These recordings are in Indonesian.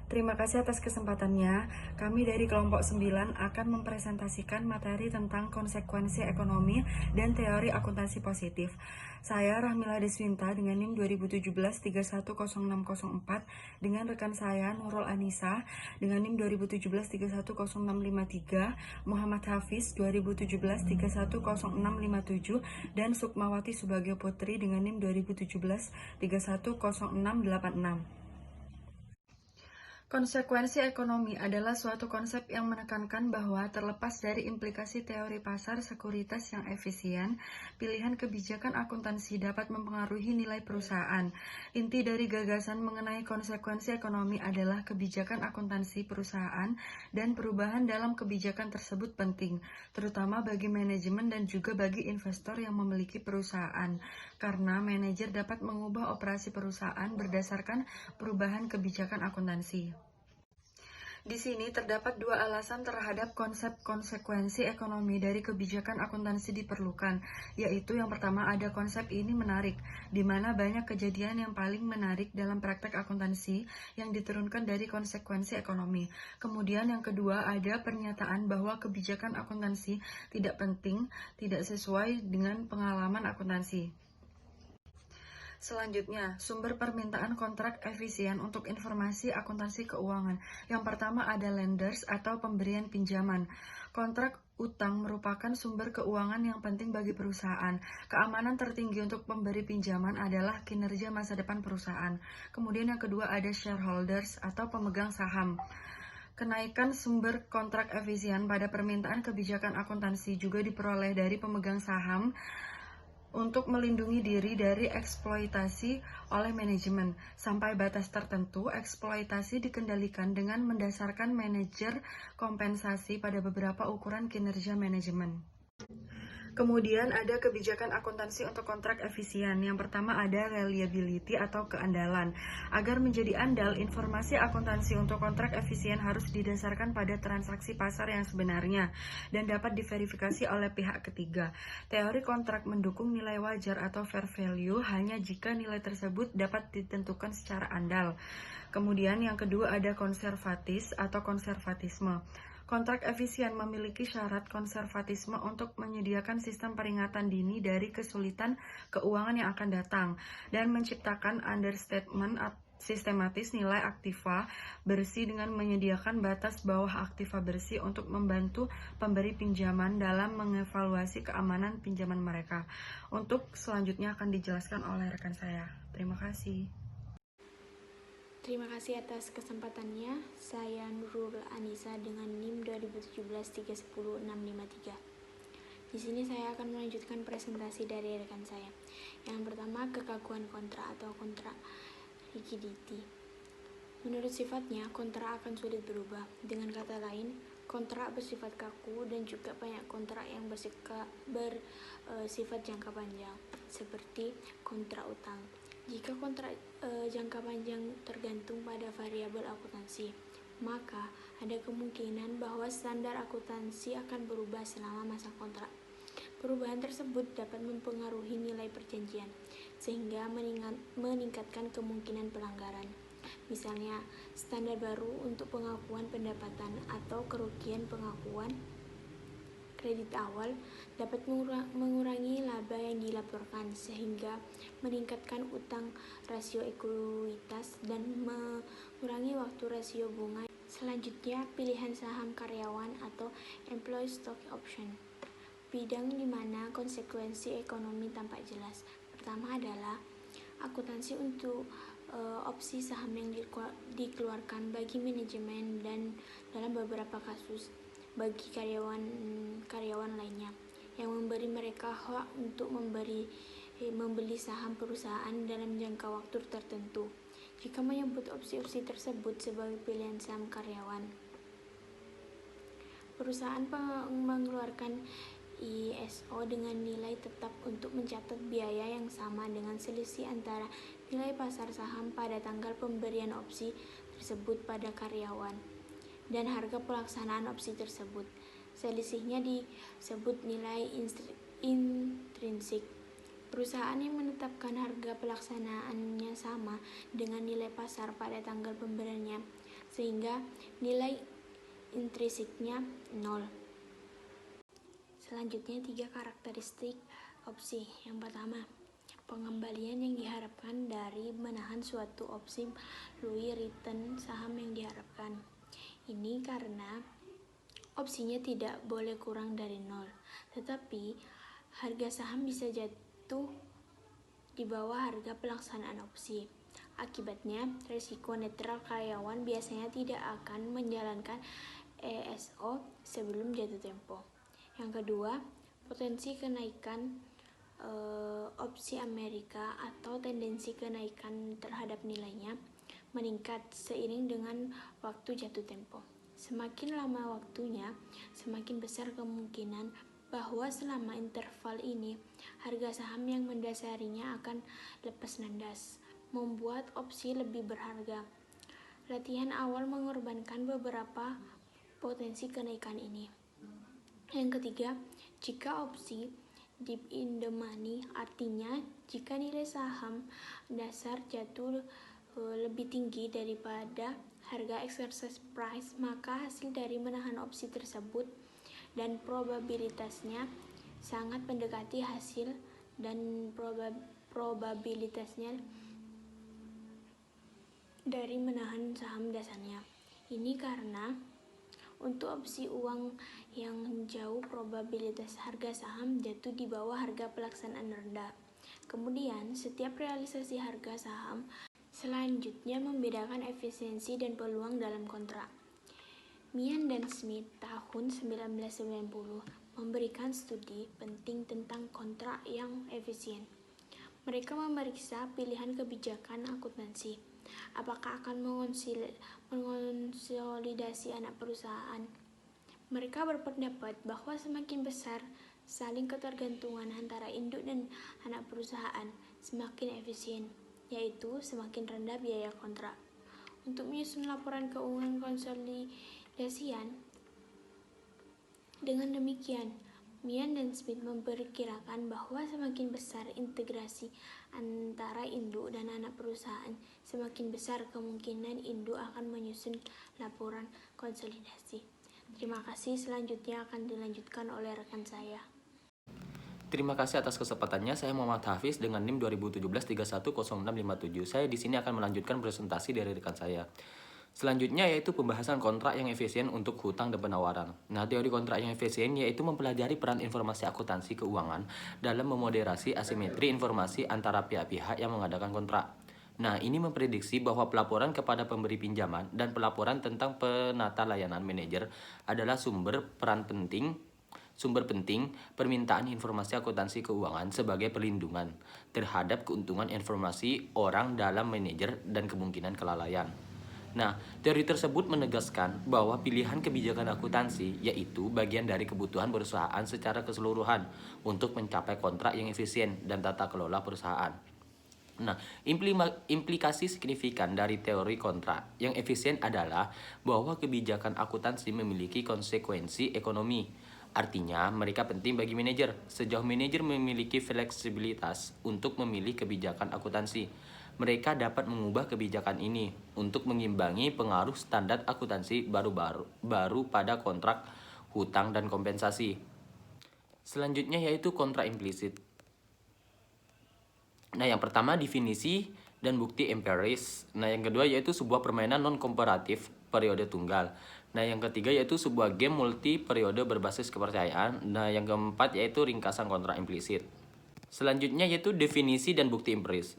Terima kasih atas kesempatannya. Kami dari kelompok 9 akan mempresentasikan materi tentang konsekuensi ekonomi dan teori akuntansi positif. Saya Rahmila Deswinta dengan NIM 2017-310604 dengan rekan saya Nurul Anissa dengan NIM 2017-310653, Muhammad Hafiz 2017-310657 dan Sukmawati Subagio Putri dengan NIM 2017-310686. Konsekuensi ekonomi adalah suatu konsep yang menekankan bahwa terlepas dari implikasi teori pasar sekuritas yang efisien, pilihan kebijakan akuntansi dapat mempengaruhi nilai perusahaan. Inti dari gagasan mengenai konsekuensi ekonomi adalah kebijakan akuntansi perusahaan dan perubahan dalam kebijakan tersebut penting, terutama bagi manajemen dan juga bagi investor yang memiliki perusahaan, karena manajer dapat mengubah operasi perusahaan berdasarkan perubahan kebijakan akuntansi. Di sini terdapat dua alasan terhadap konsep konsekuensi ekonomi dari kebijakan akuntansi diperlukan, yaitu yang pertama ada konsep ini menarik, di mana banyak kejadian yang paling menarik dalam praktek akuntansi yang diturunkan dari konsekuensi ekonomi. Kemudian yang kedua ada pernyataan bahwa kebijakan akuntansi tidak penting, tidak sesuai dengan pengalaman akuntansi. Selanjutnya, sumber permintaan kontrak efisien untuk informasi akuntansi keuangan. Yang pertama ada lenders atau pemberian pinjaman. Kontrak utang merupakan sumber keuangan yang penting bagi perusahaan. Keamanan tertinggi untuk pemberi pinjaman adalah kinerja masa depan perusahaan. Kemudian yang kedua ada shareholders atau pemegang saham. Kenaikan sumber kontrak efisien pada permintaan kebijakan akuntansi juga diperoleh dari pemegang saham untuk melindungi diri dari eksploitasi oleh manajemen. Sampai batas tertentu, eksploitasi dikendalikan dengan mendasarkan manajer kompensasi pada beberapa ukuran kinerja manajemen. Kemudian ada kebijakan akuntansi untuk kontrak efisien. Yang pertama ada reliability atau keandalan. Agar menjadi andal, informasi akuntansi untuk kontrak efisien harus didasarkan pada transaksi pasar yang sebenarnya dan dapat diverifikasi oleh pihak ketiga. Teori kontrak mendukung nilai wajar atau fair value hanya jika nilai tersebut dapat ditentukan secara andal. Kemudian yang kedua ada konservatis atau konservatisme. Kontrak efisien memiliki syarat konservatisme untuk menyediakan sistem peringatan dini dari kesulitan keuangan yang akan datang dan menciptakan understatement sistematis nilai aktiva bersih dengan menyediakan batas bawah aktiva bersih untuk membantu pemberi pinjaman dalam mengevaluasi keamanan pinjaman mereka. Untuk selanjutnya akan dijelaskan oleh rekan saya. Terima kasih. Terima kasih atas kesempatannya. Saya Nurul Anissa dengan NIM 2017-310653. Di sini saya akan melanjutkan presentasi dari rekan saya. Yang pertama, kekakuan kontrak atau kontrak rigidity. Menurut sifatnya, kontrak akan sulit berubah. Dengan kata lain, kontrak bersifat kaku dan juga banyak kontrak yang bersifat jangka panjang, seperti kontrak utang. Jika kontrak jangka panjang tergantung pada variabel akuntansi, maka ada kemungkinan bahwa standar akuntansi akan berubah selama masa kontrak. Perubahan tersebut dapat mempengaruhi nilai perjanjian, sehingga meningkatkan kemungkinan pelanggaran. Misalnya, standar baru untuk pengakuan pendapatan atau kerugian pengakuan kredit awal dapat mengurangi laba yang dilaporkan sehingga meningkatkan utang rasio ekuitas dan mengurangi waktu rasio bunga. Selanjutnya, pilihan saham karyawan atau employee stock option. Bidang di mana konsekuensi ekonomi tampak jelas. Pertama adalah akuntansi untuk opsi saham yang dikeluarkan bagi manajemen dan dalam beberapa kasus bagi karyawan lainnya yang memberi mereka hak untuk membeli saham perusahaan dalam jangka waktu tertentu jika menyebut opsi-opsi tersebut sebagai pilihan saham karyawan. Perusahaan mengeluarkan ISO dengan nilai tetap untuk mencatat biaya yang sama dengan selisih antara nilai pasar saham pada tanggal pemberian opsi tersebut pada karyawan dan harga pelaksanaan opsi tersebut. Selisihnya disebut nilai intrinsik. Perusahaan yang menetapkan harga pelaksanaannya sama dengan nilai pasar pada tanggal pemberiannya sehingga nilai intrinsiknya 0. Selanjutnya 3 karakteristik opsi. Yang pertama, pengembalian yang diharapkan dari menahan suatu opsi melalui return saham yang diharapkan. Ini karena opsinya tidak boleh kurang dari 0, tetapi harga saham bisa jatuh di bawah harga pelaksanaan opsi. Akibatnya, risiko netral karyawan biasanya tidak akan menjalankan ESO sebelum jatuh tempo. Yang kedua, potensi kenaikan opsi Amerika atau tendensi kenaikan terhadap nilainya meningkat seiring dengan waktu jatuh tempo. Semakin lama waktunya, semakin besar kemungkinan bahwa selama interval ini, harga saham yang mendasarinya akan lepas landas, membuat opsi lebih berharga. Latihan awal mengorbankan beberapa potensi kenaikan ini. Yang ketiga, jika opsi deep in the money, artinya jika nilai saham dasar jatuh lebih tinggi daripada harga exercise price, maka hasil dari menahan opsi tersebut dan probabilitasnya sangat mendekati hasil dan probabilitasnya dari menahan saham dasarnya. Ini karena untuk opsi uang yang jauh probabilitas harga saham jatuh di bawah harga pelaksanaan rendah. Kemudian, setiap realisasi harga saham selanjutnya membedakan efisiensi dan peluang dalam kontrak. Meehan dan Smith tahun 1990 memberikan studi penting tentang kontrak yang efisien. Mereka memeriksa pilihan kebijakan akuntansi. Apakah akan mengonsolidasi anak perusahaan? Mereka berpendapat bahwa semakin besar saling ketergantungan antara induk dan anak perusahaan, semakin efisien, yaitu semakin rendah biaya kontrak. Untuk menyusun laporan keuangan konsolidasian, dengan demikian, Meehan dan Smith memperkirakan bahwa semakin besar integrasi antara induk dan anak perusahaan, semakin besar kemungkinan induk akan menyusun laporan konsolidasi. Terima kasih, selanjutnya akan dilanjutkan oleh rekan saya. Terima kasih atas kesempatannya. Saya Muhammad Hafiz dengan NIM 2017-310657. Saya di sini akan melanjutkan presentasi dari rekan saya. Selanjutnya yaitu pembahasan kontrak yang efisien untuk hutang dan penawaran. Nah, teori kontrak yang efisien yaitu mempelajari peran informasi akuntansi keuangan dalam memoderasi asimetri informasi antara pihak-pihak yang mengadakan kontrak. Nah, ini memprediksi bahwa pelaporan kepada pemberi pinjaman dan pelaporan tentang penata layanan manajer adalah sumber penting permintaan informasi akuntansi keuangan sebagai perlindungan terhadap keuntungan informasi orang dalam manajer dan kemungkinan kelalaian. Nah, teori tersebut menegaskan bahwa pilihan kebijakan akuntansi yaitu bagian dari kebutuhan perusahaan secara keseluruhan untuk mencapai kontrak yang efisien dan tata kelola perusahaan. Nah, implikasi signifikan dari teori kontrak yang efisien adalah bahwa kebijakan akuntansi memiliki konsekuensi ekonomi. Artinya, mereka penting bagi manajer. Sejauh manajer memiliki fleksibilitas untuk memilih kebijakan akuntansi, mereka dapat mengubah kebijakan ini untuk mengimbangi pengaruh standar akuntansi baru pada kontrak hutang dan kompensasi. Selanjutnya yaitu kontrak implisit. Nah, yang pertama definisi dan bukti empiris. Nah, yang kedua yaitu sebuah permainan non-komparatif periode tunggal. Nah, yang ketiga yaitu sebuah game multi periode berbasis kepercayaan. Nah, yang keempat yaitu ringkasan kontrak implisit. Selanjutnya yaitu definisi dan bukti empiris.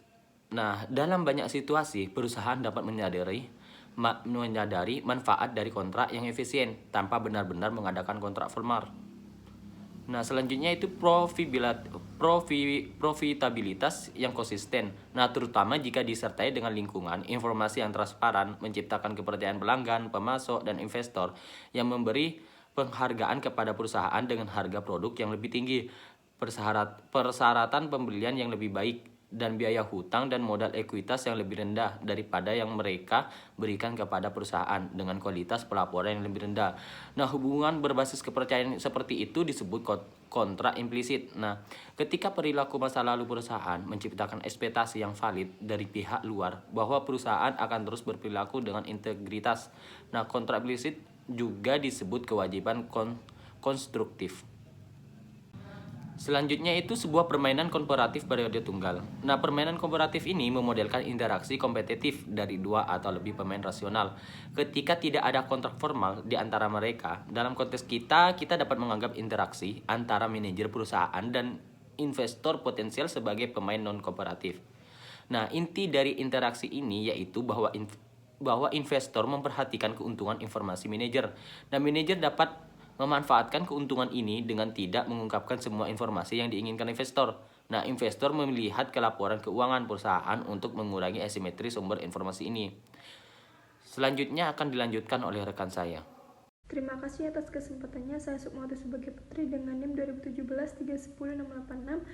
Nah, dalam banyak situasi, perusahaan dapat menyadari manfaat dari kontrak yang efisien tanpa benar-benar mengadakan kontrak formal. Nah, selanjutnya itu profitabilitas yang konsisten. Nah, terutama jika disertai dengan lingkungan informasi yang transparan, menciptakan kepercayaan pelanggan, pemasok, dan investor yang memberi penghargaan kepada perusahaan dengan harga produk yang lebih tinggi, persyaratan pembelian yang lebih baik, dan biaya hutang dan modal ekuitas yang lebih rendah daripada yang mereka berikan kepada perusahaan dengan kualitas pelaporan yang lebih rendah. Nah, hubungan berbasis kepercayaan seperti itu disebut kontrak implisit. Nah, ketika perilaku masa lalu perusahaan menciptakan ekspektasi yang valid dari pihak luar bahwa perusahaan akan terus berperilaku dengan integritas. Nah, kontrak implisit juga disebut kewajiban konstruktif. Selanjutnya itu sebuah permainan komparatif periode tunggal. Nah, permainan komparatif ini memodelkan interaksi kompetitif dari dua atau lebih pemain rasional. Ketika tidak ada kontrak formal di antara mereka, dalam konteks kita dapat menganggap interaksi antara manajer perusahaan dan investor potensial sebagai pemain non-kooperatif. Nah, inti dari interaksi ini yaitu bahwa investor memperhatikan keuntungan informasi manajer. Nah, manajer dapat memanfaatkan keuntungan ini dengan tidak mengungkapkan semua informasi yang diinginkan investor. Nah, investor melihat ke laporan keuangan perusahaan untuk mengurangi asimetri sumber informasi ini. Selanjutnya akan dilanjutkan oleh rekan saya. Terima kasih atas kesempatannya. Saya Sukmawati sebagai Putri dengan NIM 2017-310686.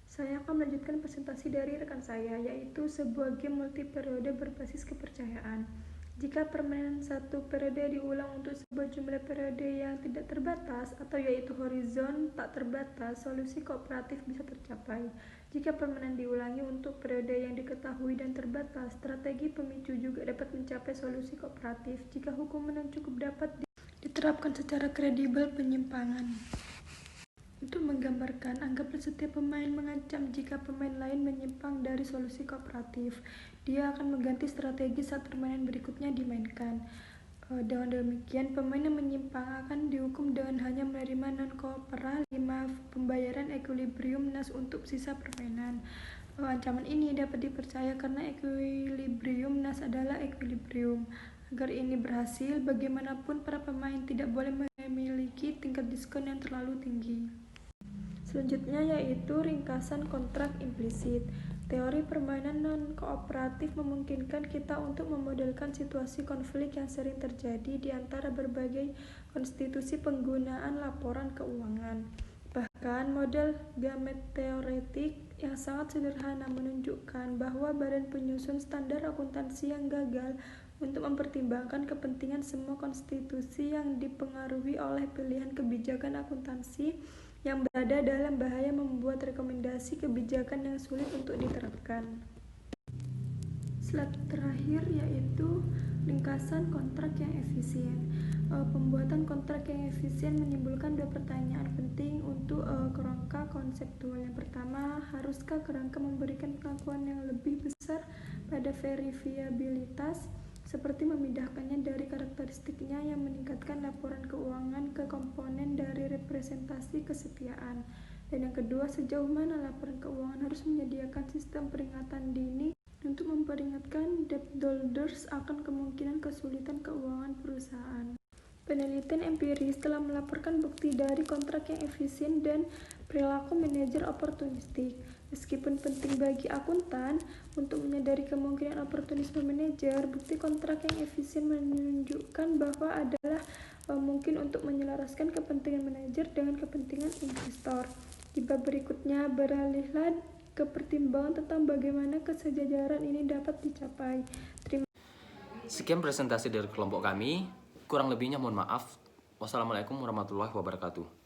Saya akan melanjutkan presentasi dari rekan saya, yaitu sebuah game multi-periode berbasis kepercayaan. Jika permainan satu periode diulang untuk sebuah jumlah periode yang tidak terbatas, atau yaitu horizon tak terbatas, solusi kooperatif bisa tercapai. Jika permainan diulangi untuk periode yang diketahui dan terbatas, strategi pemicu juga dapat mencapai solusi kooperatif jika hukuman yang cukup dapat diterapkan secara kredibel penyimpangan. Untuk menggambarkan, anggaplah setiap pemain mengancam jika pemain lain menyimpang dari solusi kooperatif. Dia akan mengganti strategi saat permainan berikutnya dimainkan. Dengan demikian, pemain yang menyimpang akan dihukum dengan hanya menerima non-koopera 5 pembayaran equilibrium nas untuk sisa permainan. Ancaman ini dapat dipercaya karena equilibrium nas adalah equilibrium. Agar ini berhasil, bagaimanapun para pemain tidak boleh memiliki tingkat diskon yang terlalu tinggi. Selanjutnya yaitu ringkasan kontrak implisit. Teori permainan non-kooperatif memungkinkan kita untuk memodelkan situasi konflik yang sering terjadi di antara berbagai konstitusi penggunaan laporan keuangan. Bahkan model gamet teoretik yang sangat sederhana menunjukkan bahwa badan penyusun standar akuntansi yang gagal untuk mempertimbangkan kepentingan semua konstitusi yang dipengaruhi oleh pilihan kebijakan akuntansi yang berada dalam bahaya membuat rekomendasi kebijakan yang sulit untuk diterapkan. Slide terakhir yaitu ringkasan kontrak yang efisien. Pembuatan kontrak yang efisien menimbulkan dua pertanyaan penting untuk kerangka konseptual. Yang pertama, haruskah kerangka memberikan pengakuan yang lebih besar pada verifiabilitas, seperti memindahkannya dari karakteristiknya yang meningkatkan laporan keuangan ke komponen dari representasi kesetiaan. Dan yang kedua, sejauh mana laporan keuangan harus menyediakan sistem peringatan dini untuk memperingatkan debtholders akan kemungkinan kesulitan keuangan perusahaan. Penelitian empiris telah melaporkan bukti dari kontrak yang efisien dan perilaku manajer oportunistik. Meskipun penting bagi akuntan untuk menyadari kemungkinan oportunisme manajer, bukti kontrak yang efisien menunjukkan bahwa adalah mungkin untuk menyelaraskan kepentingan manajer dengan kepentingan investor. Di bab berikutnya, beralihlah ke pertimbangan tentang bagaimana kesejajaran ini dapat dicapai. Sekian presentasi dari kelompok kami. Kurang lebihnya mohon maaf. Wassalamualaikum warahmatullahi wabarakatuh.